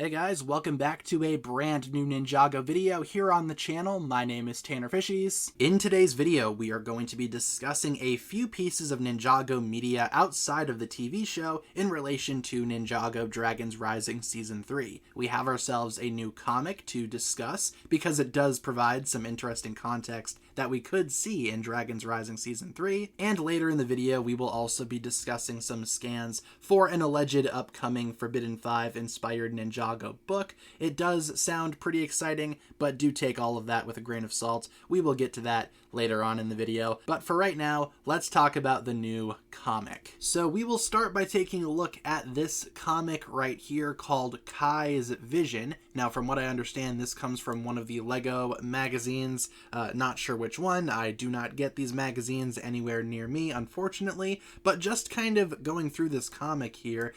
Hey guys, welcome back to a brand new Ninjago video here on the channel. My name is TannerFishies. In today's video, we are going to be discussing a few pieces of Ninjago media outside of the TV show in relation to Ninjago Dragons Rising Season 3. We have ourselves a new comic to discuss because it does provide some interesting context that we could see in Dragons Rising Season 3, and later in the video we will also be discussing some scans for an alleged upcoming Forbidden 5 inspired Ninjago book. It does sound pretty exciting, but do take all of that with a grain of salt. We will get to that later on in the video, but for right now, let's talk about the new comic. So we will start by taking a look at this comic right here called Kai's Vision. Now, from what I understand, this comes from one of the Lego magazines. Not sure which one. I do not get these magazines anywhere near me, unfortunately, but just kind of going through this comic here,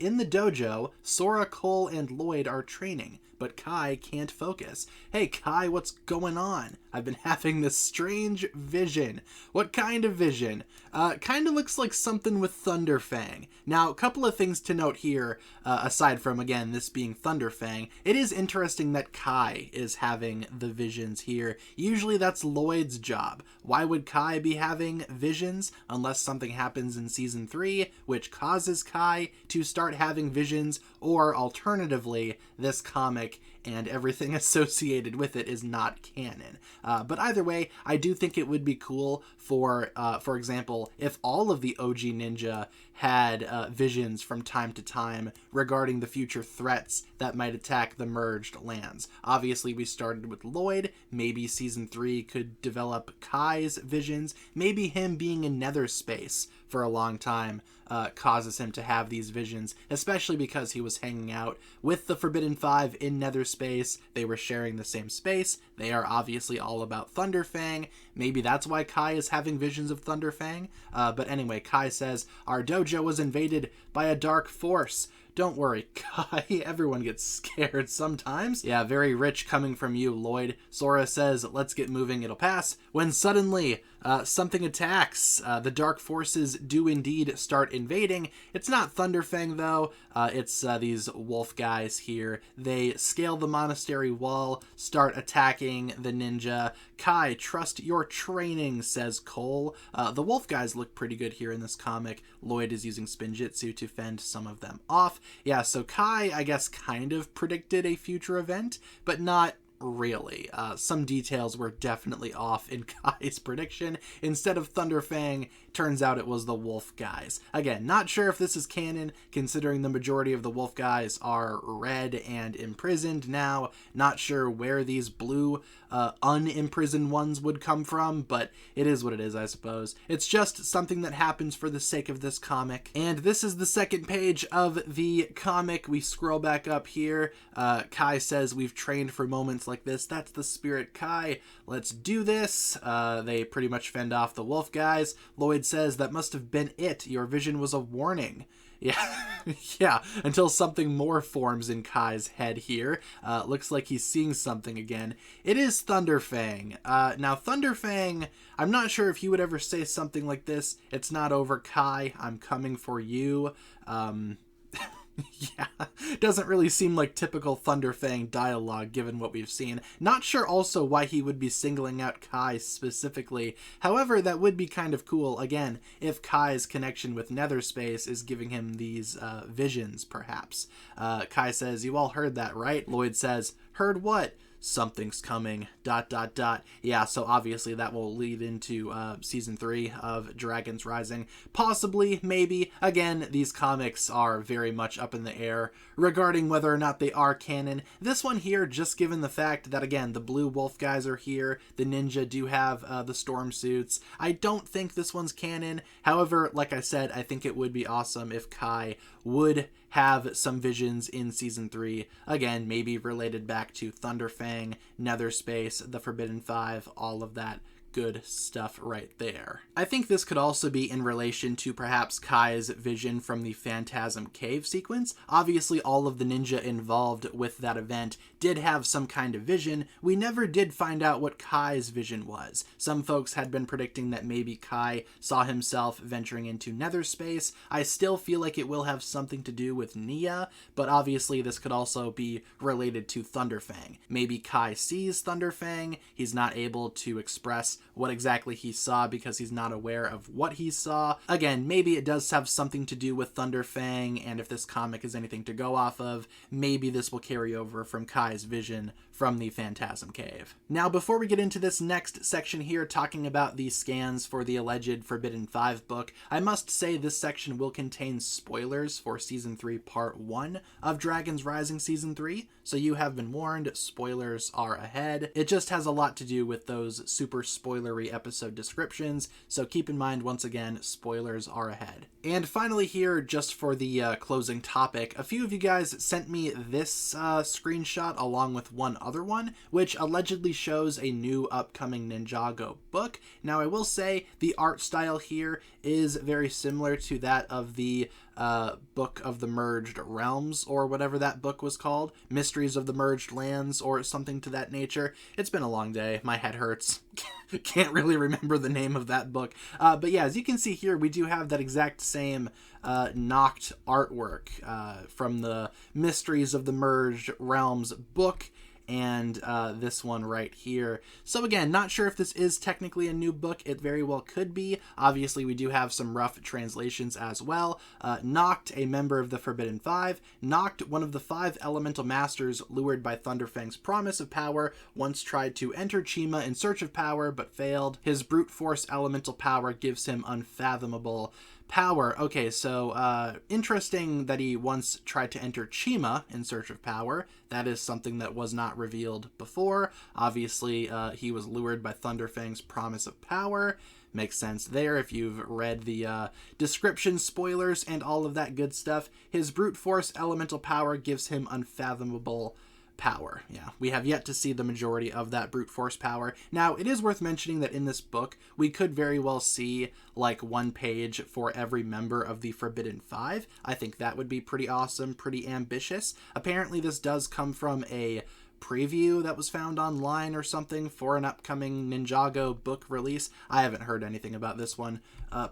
in the dojo, Sora, Cole, and Lloyd are training, but Kai can't focus. Hey Kai, what's going on? I've been having this strange vision. What kind of vision? Kind of looks like something with Thunderfang. Now, a couple of things to note here, aside from, again, this being Thunderfang. It is interesting that Kai is having the visions here. Usually that's Lloyd's job. Why would Kai be having visions unless something happens in Season 3, which causes Kai to start having visions, or alternatively, this comic and everything associated with it is not canon. But either way, I do think it would be cool for example, if all of the OG Ninja had visions from time to time regarding the future threats that might attack the merged lands. Obviously, we started with Lloyd. Maybe Season 3 could develop Kai's visions. Maybe him being in Nether Space for a long time causes him to have these visions, especially because he was hanging out with the Forbidden 5 in Nether Space. They were sharing the same space. They are obviously all about Thunderfang. Maybe that's why Kai is having visions of Thunderfang. But anyway, Kai says, "Our dojo was invaded by a dark force." Don't worry, Kai, everyone gets scared sometimes. Yeah, very rich coming from you, Lloyd. Sora says, "Let's get moving, it'll pass," when suddenly something attacks. The dark forces do indeed start invading. It's not Thunderfang, though. It's these wolf guys here. They scale the monastery wall, start attacking the ninja. Kai, trust your training, says Cole. The wolf guys look pretty good here in this comic. Lloyd is using Spinjitzu to fend some of them off. Yeah, so Kai, I guess, kind of predicted a future event, but not really. Some details were definitely off in Kai's prediction. Instead of Thunderfang, turns out it was the wolf guys. Again, not sure if this is canon, considering the majority of the wolf guys are red and imprisoned now. Not sure where these blue unimprisoned ones would come from, but it is what it is, I suppose. It's just something that happens for the sake of this comic. And this is the second page of the comic. We scroll back up here. Kai says, "We've trained for moments like this. That's the spirit, Kai. Let's do this." They pretty much fend off the wolf guys. Lloyd says, "That must have been it. Your vision was a warning." Yeah, yeah, until something more forms in Kai's head here. Looks like he's seeing something again. It is Thunderfang. Now, Thunderfang, I'm not sure if he would ever say something like this. "It's not over, Kai. I'm coming for you." Yeah, doesn't really seem like typical Thunderfang dialogue given what we've seen. Not sure also why he would be singling out Kai specifically. However, that would be kind of cool, again, if Kai's connection with Nether Space is giving him these visions, perhaps. Kai says, "You all heard that, right?" Lloyd says, "Heard what?" "Something's coming, ... Yeah, so obviously that will lead into Season 3 of Dragons Rising. Possibly, maybe. Again, these comics are very much up in the air regarding whether or not they are canon. This one here, just given the fact that, again, the blue wolf guys are here, the ninja do have the storm suits. I don't think this one's canon. However, like I said, I think it would be awesome if Kai would have some visions in Season 3. Again, maybe related back to Thunderfang, Nether Space, the Forbidden 5, all of that good stuff right there. I think this could also be in relation to perhaps Kai's vision from the Phantasm Cave sequence. Obviously, all of the ninja involved with that event did have some kind of vision. We never did find out what Kai's vision was. Some folks had been predicting that maybe Kai saw himself venturing into nether space. I still feel like it will have something to do with Nia, but obviously this could also be related to Thunderfang. Maybe Kai sees Thunderfang, he's not able to express what exactly he saw because he's not aware of what he saw. Again, maybe it does have something to do with Thunderfang, and if this comic is anything to go off of, maybe this will carry over from Kai's vision from the Phantasm Cave. Now, before we get into this next section here, talking about the scans for the alleged Forbidden 5 book, I must say this section will contain spoilers for Season 3, Part 1 of Dragons Rising Season 3, so you have been warned, spoilers are ahead. It just has a lot to do with those super spoilery episode descriptions, so keep in mind, once again, spoilers are ahead. And finally here, just for the closing topic, a few of you guys sent me this screenshot along with one other one, which allegedly shows a new upcoming Ninjago book. Now, I will say the art style here is very similar to that of the Book of the Merged Realms, or whatever that book was called, Mysteries of the Merged Lands, or something to that nature. It's been a long day. My head hurts. Can't really remember the name of that book. But yeah, as you can see here, we do have that exact same knocked artwork from the Mysteries of the Merged Realms book, and this one right here. So again, not sure if this is technically a new book. It very well could be. Obviously, we do have some rough translations as well. Noct, a member of the Forbidden Five. Noct, one of the 5 elemental masters lured by Thunderfang's promise of power, once tried to enter Chima in search of power, but failed. His brute force elemental power gives him unfathomable power. Okay, so interesting that he once tried to enter Chima in search of power. That is something that was not revealed before. Obviously, he was lured by Thunderfang's promise of power. Makes sense there if you've read the description, spoilers, and all of that good stuff. His brute force elemental power gives him unfathomable power. Yeah, we have yet to see the majority of that brute force power. Now, it is worth mentioning that in this book, we could very well see like one page for every member of the Forbidden Five. I think that would be pretty awesome, pretty ambitious. Apparently, this does come from a preview that was found online or something for an upcoming Ninjago book release. I haven't heard anything about this one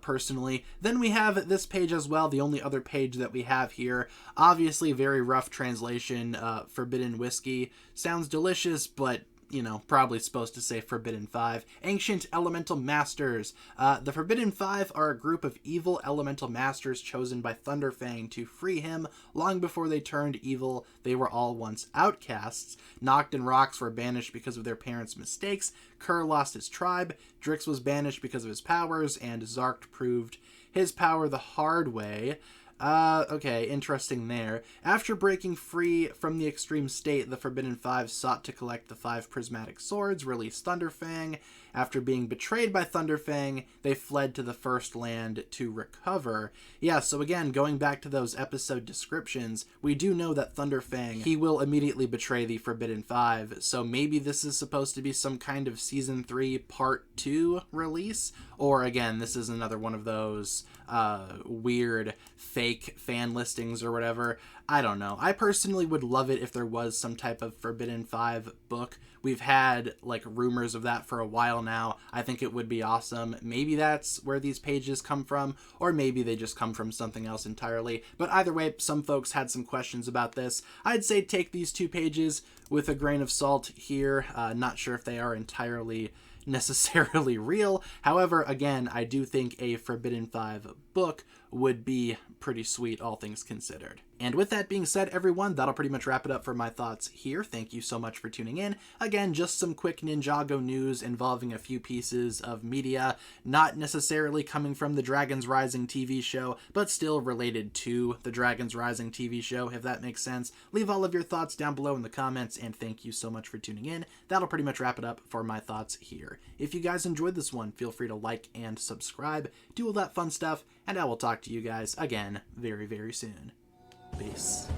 personally. Then we have this page as well, the only other page that we have here. Obviously, very rough translation. Forbidden whiskey sounds delicious, but you know, probably supposed to say Forbidden Five. Ancient Elemental Masters. The Forbidden Five are a group of evil elemental masters chosen by Thunderfang to free him. Long before they turned evil, they were all once outcasts. Noct and Rox were banished because of their parents' mistakes. Kerr lost his tribe. Drix was banished because of his powers, and Zark proved his power the hard way. Okay, interesting there. After breaking free from the extreme state, the Forbidden Five sought to collect the 5 prismatic swords, release Thunderfang. After being betrayed by Thunderfang, they fled to the First Land to recover. Yeah, so again, going back to those episode descriptions, we do know that Thunderfang, he will immediately betray the Forbidden Five, so maybe this is supposed to be some kind of Season 3 Part 2 release, or again, this is another one of those weird fake fan listings or whatever. I don't know. I personally would love it if there was some type of Forbidden Five book. We've had like rumors of that for a while now. I think it would be awesome. Maybe that's where these pages come from, or maybe they just come from something else entirely. But either way, some folks had some questions about this. I'd say take these 2 pages with a grain of salt here. Not sure if they are entirely necessarily real. However, again, I do think a Forbidden Five book would be pretty sweet, all things considered. And with that being said, everyone, that'll pretty much wrap it up for my thoughts here. Thank you so much for tuning in. Again, just some quick Ninjago news involving a few pieces of media, not necessarily coming from the Dragons Rising TV show, but still related to the Dragons Rising TV show, if that makes sense. Leave all of your thoughts down below in the comments, and thank you so much for tuning in. That'll pretty much wrap it up for my thoughts here. If you guys enjoyed this one, feel free to like and subscribe, do all that fun stuff, and I will talk to you guys again very, very soon. Peace.